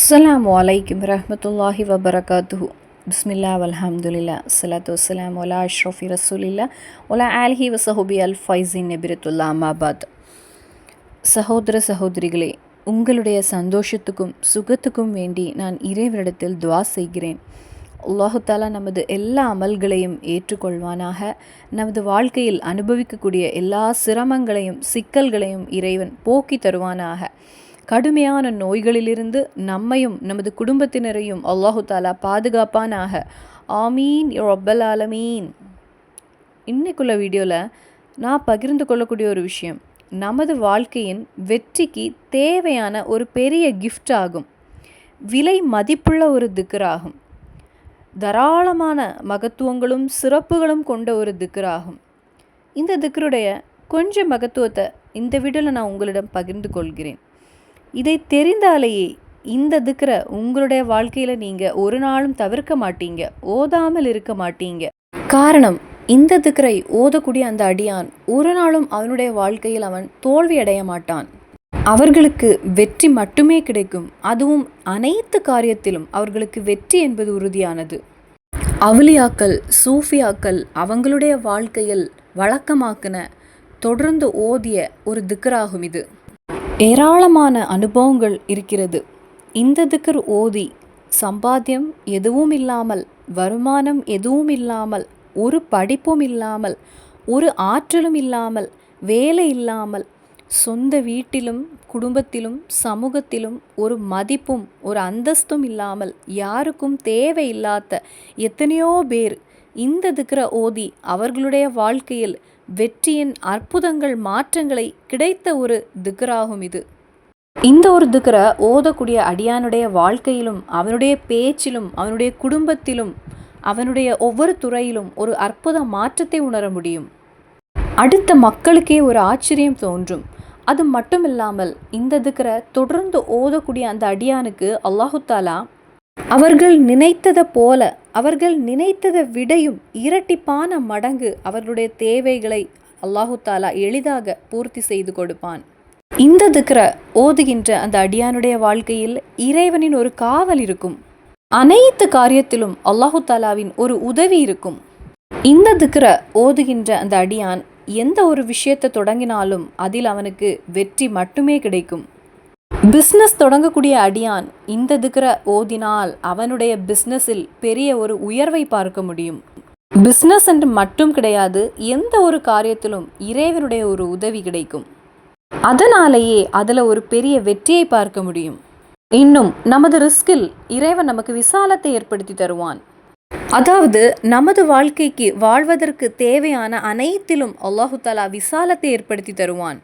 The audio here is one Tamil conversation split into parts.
அஸ்ஸலாமு அலைக்கும் வரஹ்மத்துல்லாஹி வபரகாத்துஹு. பிஸ்மில்லா வல்ஹம்துலில்லா ஸலாத்து வஸ்ஸலாமு அலா அஷ்ரஃபி ரசூலில்லா வலா ஆலிஹி வஸஹபி அல் ஃபைஸின் நபிரத்துல்லா அம்மாபாத். சகோதர சகோதரிகளே, உங்களுடைய சந்தோஷத்துக்கும் சுகத்துக்கும் வேண்டி நான் இறைவனிடத்தில் துவா செய்கிறேன். அல்லாஹு தாலா நமது எல்லா அமல்களையும் ஏற்றுக்கொள்வானாக. நமது வாழ்க்கையில் அனுபவிக்கக்கூடிய எல்லா சிரமங்களையும் சிக்கல்களையும் இறைவன் போக்கி தருவானாக. கடுமையான நோய்களிலிருந்து நம்மையும் நமது குடும்பத்தினரையும் அல்லாஹு தாலா பாதுகாப்பானாக. ஆமீன் ரப்பல் ஆலமீன். இன்னைக்குள்ள வீடியோவில் நான் பகிர்ந்து கொள்ளக்கூடிய ஒரு விஷயம் நமது வாழ்க்கையின் வெற்றிக்கு தேவையான ஒரு பெரிய கிஃப்ட் ஆகும். விலை மதிப்புள்ள ஒரு திக்ராகும். தாராளமான மகத்துவங்களும் சிறப்புகளும் கொண்ட ஒரு திக்ராகும். இந்த திக்ருடைய கொஞ்சம் மகத்துவத்தை இந்த வீடியோவில் நான் உங்களிடம் பகிர்ந்து கொள்கிறேன். இதை தெரிந்தாலேயே இந்த திக்ரை உங்களுடைய வாழ்க்கையில் நீங்கள் ஒரு நாளும் தவிர்க்க மாட்டீங்க, ஓதாமல் இருக்க மாட்டீங்க. காரணம், இந்த திக்ரை ஓதக்கூடிய அந்த அடியான் ஒரு நாளும் அவனுடைய வாழ்க்கையில் அவன் தோல்வி அடைய மாட்டான். அவர்களுக்கு வெற்றி மட்டுமே கிடைக்கும். அதுவும் அனைத்து காரியத்திலும் அவர்களுக்கு வெற்றி என்பது உறுதியானது. அவுலியாக்கள் சூஃபியாக்கள் அவங்களுடைய வாழ்க்கையில் வழக்கமாக்கின தொடர்ந்து ஓதிய ஒரு திக்ராகும் இது. ஏராளமான அனுபவங்கள் இருக்கிறது. இந்த திக்ர் ஓதி சம்பாத்தியம் எதுவும் இல்லாமல், வருமானம் எதுவும் இல்லாமல், ஒரு படிப்பும் இல்லாமல், ஒரு ஆற்றலும் இல்லாமல், வேலை இல்லாமல், சொந்த வீட்டிலும் குடும்பத்திலும் சமூகத்திலும் ஒரு மதிப்பும் ஒரு அந்தஸ்தும் இல்லாமல், யாருக்கும் தேவையில்லாத எத்தனையோ பேர் இந்த திக்ரை ஓதி அவர்களுடைய வாழ்க்கையில் வெற்றியின் அற்புதங்கள் மாற்றங்களை கிடைத்த ஒரு திக்ராகும் இது. இந்த ஒரு திக்ரை ஓதக்கூடிய அடியானுடைய வாழ்க்கையிலும் அவனுடைய பேச்சிலும் அவனுடைய குடும்பத்திலும் அவனுடைய ஒவ்வொரு துறையிலும் ஒரு அற்புத மாற்றத்தை உணர முடியும். அடுத்த மக்களுக்கே ஒரு ஆச்சரியம் தோன்றும். அது மட்டும் இல்லாமல் இந்த திக்ரை தொடர்ந்து ஓதக்கூடிய அந்த அடியானுக்கு அல்லாஹு தாலா அவர்கள் நினைத்ததை போல, அவர்கள் நினைத்ததை விடையும் இரட்டிப்பான மடங்கு அவர்களுடைய தேவைகளை அல்லாஹு தாலா எளிதாக பூர்த்தி செய்து கொடுப்பான். இந்த திக்ரை ஓதுகின்ற அந்த அடியானுடைய வாழ்க்கையில் இறைவனின் ஒரு காவல் இருக்கும். அனைத்து காரியத்திலும் அல்லாஹு தாலாவின் ஒரு உதவி இருக்கும். இந்த திக்ரை ஓதுகின்ற அந்த அடியான் எந்த ஒரு விஷயத்தை தொடங்கினாலும் அதில் அவனுக்கு வெற்றி மட்டுமே கிடைக்கும். பிஸ்னஸ் தொடங்கக்கூடிய அடியான் இந்த திக்ரை ஓதினால் அவனுடைய பிஸ்னஸில் பெரிய ஒரு உயர்வை பார்க்க முடியும். பிஸ்னஸ் என்று மட்டும் கிடையாது, எந்த ஒரு காரியத்திலும் இறைவனுடைய ஒரு உதவி கிடைக்கும். அதனாலேயே அதில் ஒரு பெரிய வெற்றியை பார்க்க முடியும். இன்னும் நமது ரிஸ்கில் இறைவன் நமக்கு விசாலத்தை ஏற்படுத்தி தருவான். அதாவது நமது வாழ்க்கைக்கு வாழ்வதற்கு தேவையான அனைத்திலும் அல்லாஹு தாலா விசாலத்தை ஏற்படுத்தி தருவான்.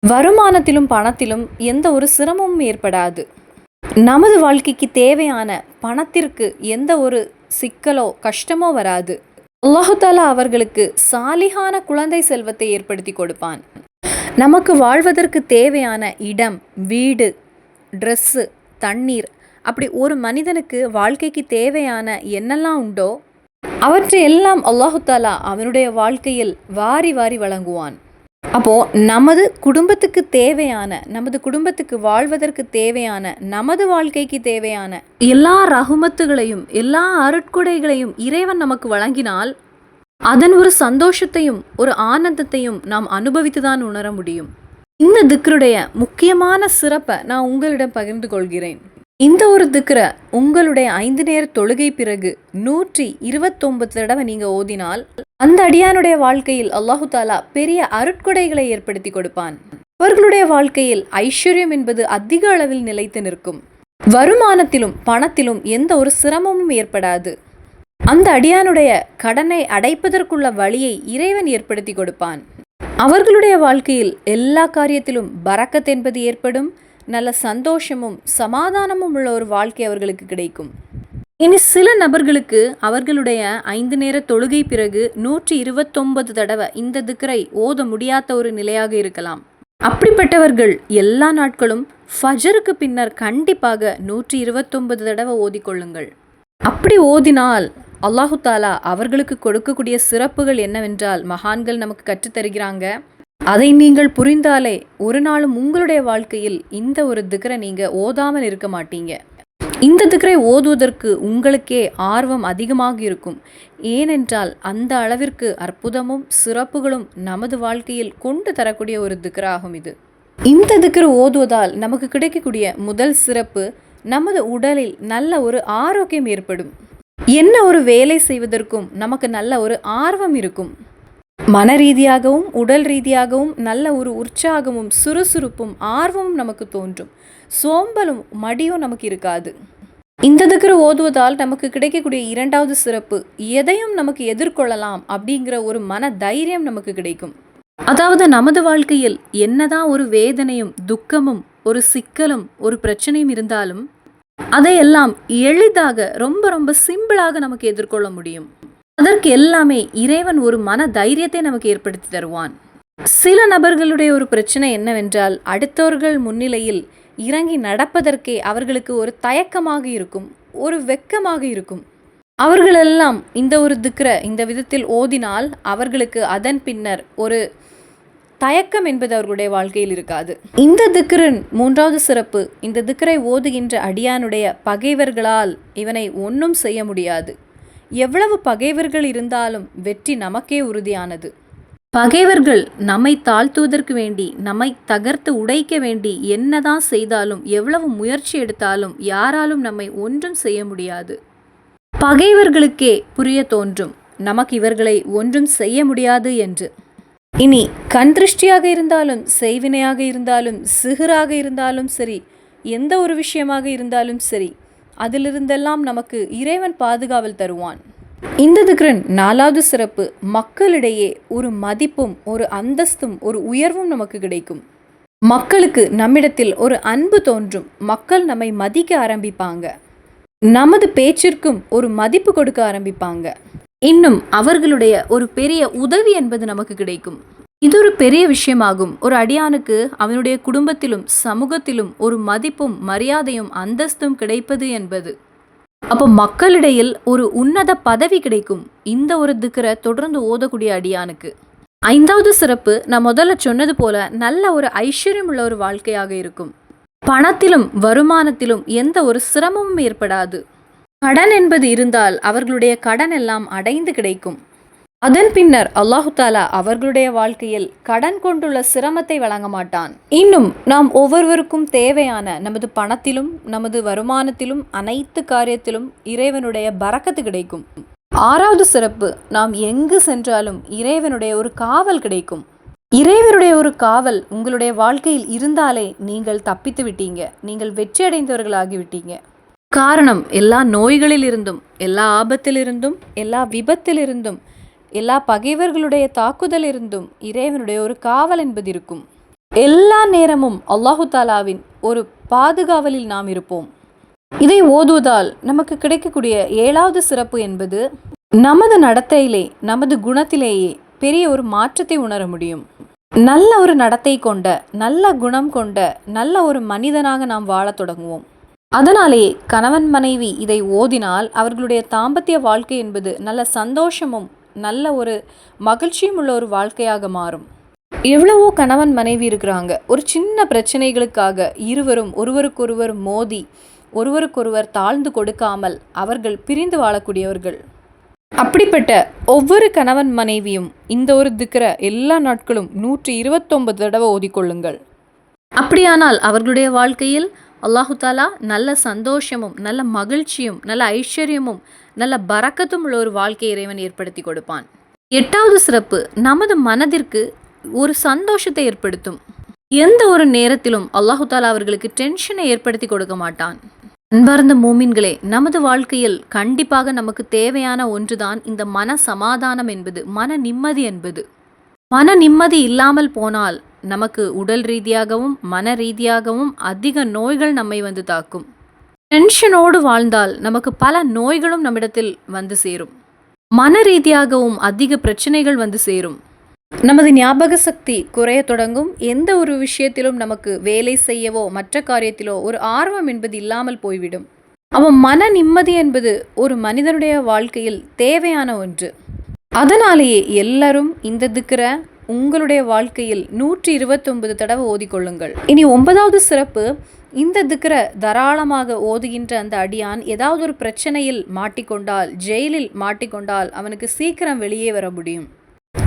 வருமானத்திலும் பணத்திலும் எந்த ஒரு சிரமமும் ஏற்படாது. நமது வாழ்க்கைக்கு தேவையான பணத்திற்கு எந்த ஒரு சிக்கலோ கஷ்டமோ வராது. அல்லாஹு தாலா அவர்களுக்கு சாலிகான குழந்தை செல்வத்தை ஏற்படுத்தி கொடுப்பான். நமக்கு வாழ்வதற்கு தேவையான இடம், வீடு, ட்ரெஸ்ஸு, தண்ணீர், அப்படி ஒரு மனிதனுக்கு வாழ்க்கைக்கு தேவையான என்னெல்லாம் உண்டோ அவற்றை எல்லாம் அல்லாஹு தாலா அவனுடைய வாழ்க்கையில் வாரி வாரி வழங்குவான். அப்போது நமது குடும்பத்துக்கு தேவையான, நமது குடும்பத்துக்கு வாழ்வதற்கு தேவையான, நமது வாழ்க்கைக்கு தேவையான எல்லா ரஹ்மத்துகளையும் எல்லா அருட்கொடைகளையும் இறைவன் நமக்கு வழங்கினால் அதன் ஒரு சந்தோஷத்தையும் ஒரு ஆனந்தத்தையும் நாம் அனுபவித்து தான் உணர முடியும். இந்த திக்ருடைய முக்கியமான சிறப்பை நான் உங்களிடம் பகிர்ந்து கொள்கிறேன். இந்த ஒரு திக்ரை உங்களுடைய 5 நேர தொழுகை பிறகு 129 தடவை நீங்கள் ஓதினால் அந்த அடியானுடைய வாழ்க்கையில் அல்லாஹு தாலா பெரிய அருட்கொடைகளை ஏற்படுத்தி கொடுப்பான். அவர்களுடைய வாழ்க்கையில் ஐஸ்வர்யம் என்பது அதிக அளவில் நிலைத்து நிற்கும். வருமானத்திலும் பணத்திலும் எந்த ஒரு சிரமமும் ஏற்படாது. அந்த அடியானுடைய கடனை அடைப்பதற்குள்ள வழியை இறைவன் ஏற்படுத்தி கொடுப்பான். அவர்களுடைய வாழ்க்கையில் எல்லா காரியத்திலும் பரக்கத் என்பது ஏற்படும். நல்ல சந்தோஷமும் சமாதானமும் உள்ள ஒரு வாழ்க்கை அவர்களுக்கு கிடைக்கும். இனி சில நபர்களுக்கு அவர்களுடைய 5 நேர தொழுகை பிறகு 129 தடவை இந்த திக்ரை ஓத முடியாத ஒரு நிலையாக இருக்கலாம். அப்படிப்பட்டவர்கள் எல்லா நாட்களும் ஃபஜருக்கு பின்னர் கண்டிப்பாக 129 தடவை ஓதிக்கொள்ளுங்கள். அப்படி ஓதினால் அல்லாஹு தாலா அவர்களுக்கு கொடுக்கக்கூடிய சிறப்புகள் என்னவென்றால் மகான்கள் நமக்கு கற்றுத்தருகிறாங்க. அதை நீங்கள் புரிந்தாலே ஒரு நாளும் உங்களுடைய வாழ்க்கையில் இந்த ஒரு திக்ரை நீங்கள் ஓதாமல் இருக்க மாட்டீங்க. இந்த திக்ரை ஓதுவதற்கு உங்களுக்கே ஆர்வம் அதிகமாக இருக்கும். ஏனென்றால் அந்த அளவிற்கு அற்புதமும் சிறப்புகளும் நமது வாழ்க்கையில் கொண்டு தரக்கூடிய ஒரு திக்ராகும் இது. இந்த திக்ர் ஓதுவதால் நமக்கு கிடைக்கக்கூடிய முதல் சிறப்பு, நமது உடலில் நல்ல ஒரு ஆரோக்கியம் ஏற்படும். என்ன ஒரு வேலை செய்வதற்கும் நமக்கு நல்ல ஒரு ஆர்வம் இருக்கும். மன ரீதியாகவும் உடல் ரீதியாகவும் நல்ல ஒரு உற்சாகமும் சுறுசுறுப்பும் ஆர்வமும் நமக்கு தோன்றும். சோம்பலும் மடியும் நமக்கு இருக்காது. இந்த திக்ர் ஓதுவதால் நமக்கு கிடைக்கக்கூடிய இரண்டாவது சிறப்பு, எதையும் நமக்கு எதிர்கொள்ளலாம் அப்படிங்கிற ஒரு மன தைரியம் நமக்கு கிடைக்கும். அதாவது நமது வாழ்க்கையில் என்னதான் ஒரு வேதனையும் துக்கமும் ஒரு சிக்கலும் ஒரு பிரச்சனையும் இருந்தாலும் அதையெல்லாம் எளிதாக ரொம்ப ரொம்ப சிம்பிளாக நமக்கு எதிர்கொள்ள முடியும். அதற்கு எல்லாமே இறைவன் ஒரு மன தைரியத்தை நமக்கு ஏற்படுத்தி தருவான். சில நபர்களுடைய ஒரு பிரச்சனை என்னவென்றால், அடுத்தவர்கள் முன்னிலையில் இறங்கி நடப்பதற்கே அவர்களுக்கு ஒரு தயக்கமாக இருக்கும், ஒரு வெட்கமாக இருக்கும். அவர்களெல்லாம் இந்த ஒரு திக்ரை இந்த விதத்தில் ஓதினால் அவர்களுக்கு அதன் பின்னர் ஒரு தயக்கம் என்பது அவர்களுடைய வாழ்க்கையில் இருக்காது. இந்த திக்ரின் மூன்றாவது சிறப்பு, இந்த திக்ரை ஓதுகின்ற அடியானுடைய பகைவர்களால் இவனை ஒன்றும் செய்ய முடியாது. எவ்வளவு பகைவர்கள் இருந்தாலும் வெற்றி நமக்கே உறுதியானது. பகைவர்கள் நம்மை தாழ்த்துவதற்கு வேண்டி, நம்மை தகர்த்து உடைக்க வேண்டி என்னதான் செய்தாலும், எவ்வளவு முயற்சி எடுத்தாலும் யாராலும் நம்மை ஒன்றும் செய்ய முடியாது. பகைவர்களுக்கே புரிய தோன்றும் நமக்கு இவர்களை ஒன்றும் செய்ய முடியாது என்று. இனி கண் திருஷ்டியாக இருந்தாலும், செய்வினையாக இருந்தாலும், சிகிராக இருந்தாலும் சரி, எந்த ஒரு விஷயமாக இருந்தாலும் சரி, அதிலிருந்தெல்லாம் நமக்கு இறைவன் பாதுகாவல் தருவான். இந்த திக்ரின் நாலாவது சிறப்பு, மக்களிடையே ஒரு மதிப்பும் ஒரு அந்தஸ்தும் ஒரு உயர்வும் நமக்கு கிடைக்கும். மக்களுக்கு நம்மிடத்தில் ஒரு அன்பு தோன்றும். மக்கள் நம்மை மதிக்க ஆரம்பிப்பாங்க. நமது பேச்சிற்கும் ஒரு மதிப்பு கொடுக்க ஆரம்பிப்பாங்க. இன்னும் அவர்களுடைய ஒரு பெரிய உதவி என்பது நமக்கு கிடைக்கும். இது ஒரு பெரிய விஷயமாகும். ஒரு அடியானுக்கு அவனுடைய குடும்பத்திலும் சமூகத்திலும் ஒரு மதிப்பும் மரியாதையும் அந்தஸ்தும் கிடைப்பது என்பது. அப்போ மக்களிடையில் ஒரு உன்னத பதவி கிடைக்கும் இந்த ஒரு திக்ரை தொடர்ந்து ஓதக்கூடிய அடியானுக்கு. ஐந்தாவது சிறப்பு, நான் முதல்ல சொன்னது போல நல்ல ஒரு ஐஸ்வர்யம் உள்ள ஒரு வாழ்க்கையாக இருக்கும். பணத்திலும் வருமானத்திலும் எந்த ஒரு சிரமமும் ஏற்படாது. கடன் என்பது இருந்தால் அவர்களுடைய கடன் எல்லாம் அடைந்து கிடைக்கும். அதன் பின்னர் அல்லாஹு தாலா அவர்களுடைய வாழ்க்கையில் கடன் கொண்டுள்ள சிரமத்தை வழங்க மாட்டான். இன்னும் நாம் ஒவ்வொருவருக்கும் தேவையான நமது பணத்திலும் நமது வருமானத்திலும் அனைத்து காரியத்திலும் இறைவனுடைய பரக்கத்து கிடைக்கும். ஆறாவது சிறப்பு, நாம் எங்கு சென்றாலும் இறைவனுடைய ஒரு காவல் கிடைக்கும். இறைவனுடைய ஒரு காவல் உங்களுடைய வாழ்க்கையில் இருந்தாலே நீங்கள் தப்பித்து விட்டீங்க, நீங்கள் வெற்றி அடைந்தவர்களாகிவிட்டீங்க. காரணம், எல்லா நோய்களிலிருந்தும், எல்லா ஆபத்திலிருந்தும், எல்லா விபத்திலிருந்தும், எல்லா பகைவர்களுடைய தாக்குதலிருந்தும் இறைவனுடைய ஒரு காவல் என்பது இருக்கும். எல்லா நேரமும் அல்லாஹு தாலாவின் ஒரு பாதுகாவலில் நாம் இருப்போம். இதை ஓதுவதால் நமக்கு கிடைக்கக்கூடிய ஏழாவது சிறப்பு என்பது, நமது நடத்தையிலே நமது குணத்திலேயே பெரிய ஒரு மாற்றத்தை உணர முடியும். நல்ல ஒரு நடத்தை கொண்ட, நல்ல குணம் கொண்ட, நல்ல ஒரு மனிதனாக நாம் வாழத் தொடங்குவோம். அதனாலேயே கணவன் மனைவி இதை ஓதினால் அவர்களுடைய தாம்பத்திய வாழ்க்கை என்பது நல்ல சந்தோஷமும் நல்ல ஒரு மகிழ்ச்சியும் உள்ள ஒரு வாழ்க்கையாக மாறும். எவ்வளவோ கணவன் மனைவி இருக்கிறாங்க, ஒரு சின்ன பிரச்சனைகளுக்காக இருவரும் ஒருவருக்கொருவர் மோதி ஒருவருக்கொருவர் தாழ்ந்து கொடுக்காமல் அவர்கள் பிரிந்து வாழக்கூடியவர்கள். அப்படிப்பட்ட ஒவ்வொரு கணவன் மனைவியும் இந்த ஒரு திக்ரை எல்லா நாட்களும் 129 தடவை ஓதிக்கொள்ளுங்கள். அப்படியானால் அவர்களுடைய வாழ்க்கையில் அல்லாஹு தாலா நல்ல சந்தோஷமும் நல்ல மகிழ்ச்சியும் நல்ல ஐஸ்வர்யமும் நல்ல பரக்கத்தும் உள்ள ஒரு வாழ்க்கையை இறைவன் ஏற்படுத்தி கொடுப்பான். எட்டாவது சிறப்பு, நமது மனதிற்கு ஒரு சந்தோஷத்தை ஏற்படுத்தும். எந்த ஒரு நேரத்திலும் அல்லாஹு தாலா அவர்களுக்கு டென்ஷனை ஏற்படுத்தி கொடுக்க மாட்டான். அன்பார்ந்த மூமின்களே, நமது வாழ்க்கையில் கண்டிப்பாக நமக்கு தேவையான ஒன்றுதான் இந்த மன சமாதானம் என்பது, மன நிம்மதி என்பது. மன நிம்மதி இல்லாமல் போனால் நமக்கு உடல் ரீதியாகவும் மன ரீதியாகவும் அதிக நோய்கள் நம்மை வந்து தாக்கும். டென்ஷனோடு வாழ்ந்தால் நமக்கு பல நோய்களும் நம்மிடத்தில் வந்து சேரும். மன ரீதியாகவும் அதிக பிரச்சனைகள் வந்து சேரும். நமது ஞாபக சக்தி குறைய தொடங்கும். எந்த ஒரு விஷயத்திலும் நமக்கு வேலை செய்யவோ மற்ற காரியத்திலோ ஒரு ஆர்வம் என்பது இல்லாமல் போய்விடும். அவன் மன நிம்மதி என்பது ஒரு மனிதனுடைய வாழ்க்கையில் தேவையான ஒன்று. அதனாலேயே எல்லாரும் இந்த திக்ரை உங்களுடைய வாழ்க்கையில் 129 தடவை ஓதிக்கொள்ளுங்கள். இனி 9வது சிறப்பு, இந்த திக்ரை தாராளமாக ஓதுகின்ற அந்த அடியான் ஏதாவது ஒரு பிரச்சனையில் மாட்டிக்கொண்டால், ஜெயிலில் மாட்டிக்கொண்டால் அவனுக்கு சீக்கிரம் வெளியே வர முடியும்.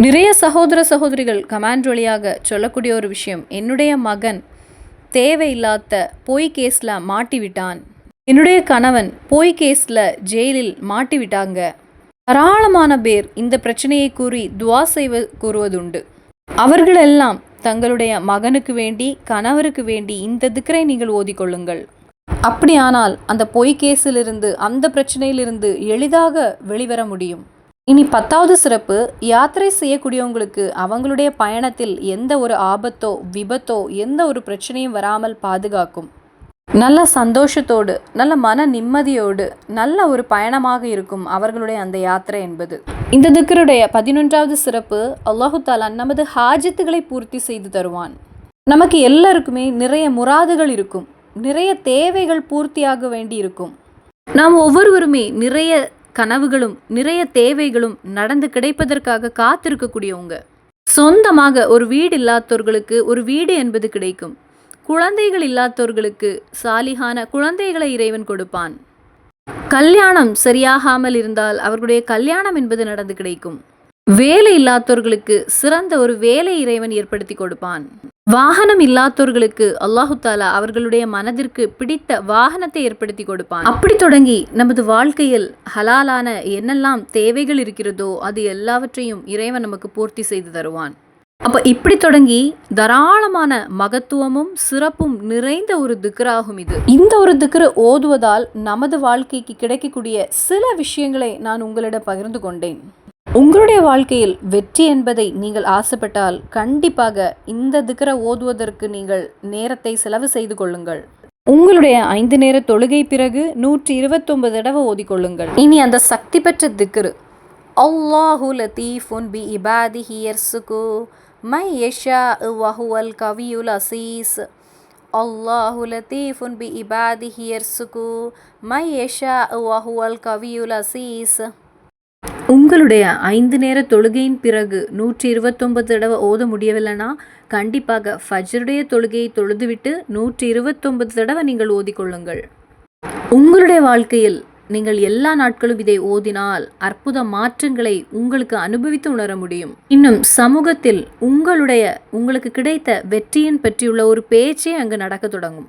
நிறைய சகோதர சகோதரிகள் கமெண்ட் வழியாக சொல்லக்கூடிய ஒரு விஷயம், என்னுடைய மகன் தேவையில்லாத பொய் கேஸில் மாட்டிவிட்டான், என்னுடைய கணவன் பொய் கேஸில் ஜெயிலில் மாட்டிவிட்டாங்க. தாராளமான பேர் இந்த பிரச்சனையை கூறி துவா கூறுவதுண்டு. அவர்களெல்லாம் தங்களுடைய மகனுக்கு வேண்டி, கணவருக்கு வேண்டி இந்த திக்ரை நீங்கள் ஓதிக்கொள்ளுங்கள். அப்படியானால் அந்த பொய் கேஸிலிருந்து, அந்த பிரச்சனையிலிருந்து எளிதாக வெளிவர முடியும். இனி 10வது சிறப்பு, யாத்திரை செய்யக்கூடியவங்களுக்கு அவங்களுடைய பயணத்தில் எந்த ஒரு ஆபத்தோ விபத்தோ எந்த ஒரு பிரச்சனையும் வராமல் பாதுகாக்கும். நல்ல சந்தோஷத்தோடு, நல்ல மன நிம்மதியோடு நல்ல ஒரு பயணமாக இருக்கும் அவர்களுடைய அந்த யாத்திரை என்பது. இந்த திக்ருடைய 11வது சிறப்பு, அல்லாஹு தாலா நமது ஹாஜத்துகளை பூர்த்தி செய்து தருவான். நமக்கு எல்லாருக்குமே நிறைய முராதுகள் இருக்கும், நிறைய தேவைகள் பூர்த்தியாக வேண்டி இருக்கும். நாம் ஒவ்வொருவருமே நிறைய கனவுகளும் நிறைய தேவைகளும் நடந்து கிடைப்பதற்காக காத்திருக்கக்கூடியவங்க. சொந்தமாக ஒரு வீடு இல்லாதவர்களுக்கு ஒரு வீடு என்பது கிடைக்கும். குழந்தைகள் இல்லாதவர்களுக்கு சாலிகான குழந்தைகளை இறைவன் கொடுப்பான். கல்யாணம் சரியாகாமல் இருந்தால் அவர்களுடைய கல்யாணம் என்பது நடந்து கிடைக்கும். வேலை இல்லாதவர்களுக்கு சிறந்த ஒரு வேலை இறைவன் ஏற்படுத்தி கொடுப்பான். வாகனம் இல்லாதவர்களுக்கு அல்லாஹு தாலா அவர்களுடைய மனதிற்கு பிடித்த வாகனத்தை ஏற்படுத்தி கொடுப்பான். அப்படி தொடங்கி நமது வாழ்க்கையில் ஹலாலான என்னெல்லாம் தேவைகள் இருக்கிறதோ அது எல்லாவற்றையும் இறைவன் நமக்கு பூர்த்தி செய்து தருவான். அப்போ இப்படி தொடங்கி தாராளமான மகத்துவமும் சிறப்பும் நிறைந்த ஒரு திக்ராகும் இது. இந்த ஒரு திக்ரு ஓதுவதால் நமது வாழ்க்கைக்கு கிடைக்கக்கூடிய சில விஷயங்களை நான் உங்களிடம் பகிர்ந்து கொண்டேன். உங்களுடைய வாழ்க்கையில் வெற்றி என்பதை நீங்கள் ஆசைப்பட்டால் கண்டிப்பாக இந்த திக்ரை ஓதுவதற்கு நீங்கள் நேரத்தை செலவு செய்து கொள்ளுங்கள். உங்களுடைய 5 நேர தொழுகை பிறகு 129 தடவை ஓதிக்கொள்ளுங்கள். இனி அந்த சக்தி பெற்ற திக்ரு, அல்லாஹு லத்தீஃபுன் பி இபாதிஹி யர்சுகு மை யஷாஉ வஹுவல் கவியுல் அஸீஸ். அல்லாஹு லத்தீஃபுன் பி இபாதிஹி யர்சுகு மை யஷாஉ வஹுவல் கவியுல் அஸீஸ். உங்களுடைய 5 நேர தொழுகையின் பிறகு 129 தடவை ஓத முடியவில்லைன்னா கண்டிப்பாக ஃபஜ்ருடைய தொழுகையை தொழுதுவிட்டு 129 தடவை நீங்கள் ஓதிக்கொள்ளுங்கள். உங்களுடைய வாழ்க்கையில் நீங்கள் எல்லா நாட்களும் இதை ஓதினால் அற்புத மாற்றங்களை உங்களுக்கு அனுபவித்து உணர முடியும். இன்னும் சமூகத்தில் உங்களுக்கு கிடைத்த வெற்றியின் பற்றியுள்ள ஒரு பேச்சே அங்கு நடக்க தொடங்கும்.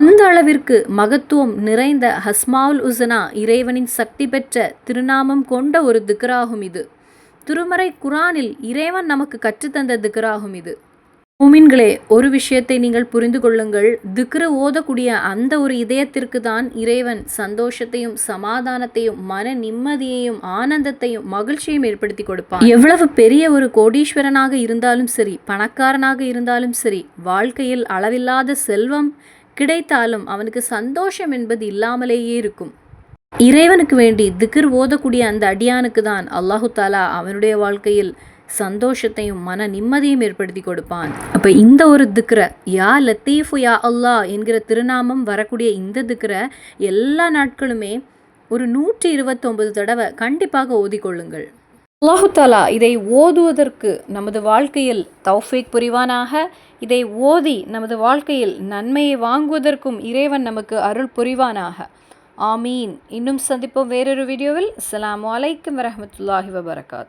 அந்த அளவிற்கு மகத்துவம் நிறைந்த ஹஸ்மாவுல் உஸனா இறைவனின் சக்தி பெற்ற திருநாமம் கொண்ட ஒரு திக்ராகும் இது. திருமறை குரானில் இறைவன் நமக்கு கற்றுத்தந்த திக்ராகும் இது. மூமின்களே, ஒரு விஷயத்தை நீங்கள் புரிந்து கொள்ளுங்கள். திக்ரு ஓதக்கூடிய அந்த ஒரு இதயத்திற்கு தான் இறைவன் சந்தோஷத்தையும் சமாதானத்தையும் மன நிம்மதியையும் ஆனந்தத்தையும் மகிழ்ச்சியையும் ஏற்படுத்தி கொடுப்பான். எவ்வளவு பெரிய ஒரு கோடீஸ்வரனாக இருந்தாலும் சரி, பணக்காரனாக இருந்தாலும் சரி, வாழ்க்கையில் அளவில்லாத செல்வம் கிடைத்தாலும் அவனுக்கு சந்தோஷம் என்பது இல்லாமலேயே இருக்கும். இறைவனுக்கு வேண்டி திக்ர் ஓதக்கூடிய அந்த அடியானுக்கு தான் அல்லாஹு தாலா அவனுடைய வாழ்க்கையில் சந்தோஷத்தையும் மன நிம்மதியும் ஏற்படுத்தி கொடுப்பான். அப்போ இந்த ஒரு திக்ரை, யா லத்தீஃபு யா அல்லாஹ் என்கிற திருநாமம் வரக்கூடிய இந்த திக்ரை எல்லா நாட்களுமே ஒரு 129 தடவை கண்டிப்பாக ஓதிக்கொள்ளுங்கள். அல்லாஹு தாலா இதை ஓதுவதற்கு நமது வாழ்க்கையில் தௌஃபீக் புரிவானாக. இதை ஓதி நமது வாழ்க்கையில் நன்மையை வாங்குவதற்கும் இறைவன் நமக்கு அருள் புரிவானாக. ஆமீன். இன்னும் சந்திப்போம் வேறொரு வீடியோவில். அஸ்ஸலாமு அலைக்கும் வரஹ்மத்துல்லாஹி வபரகாத்துஹு.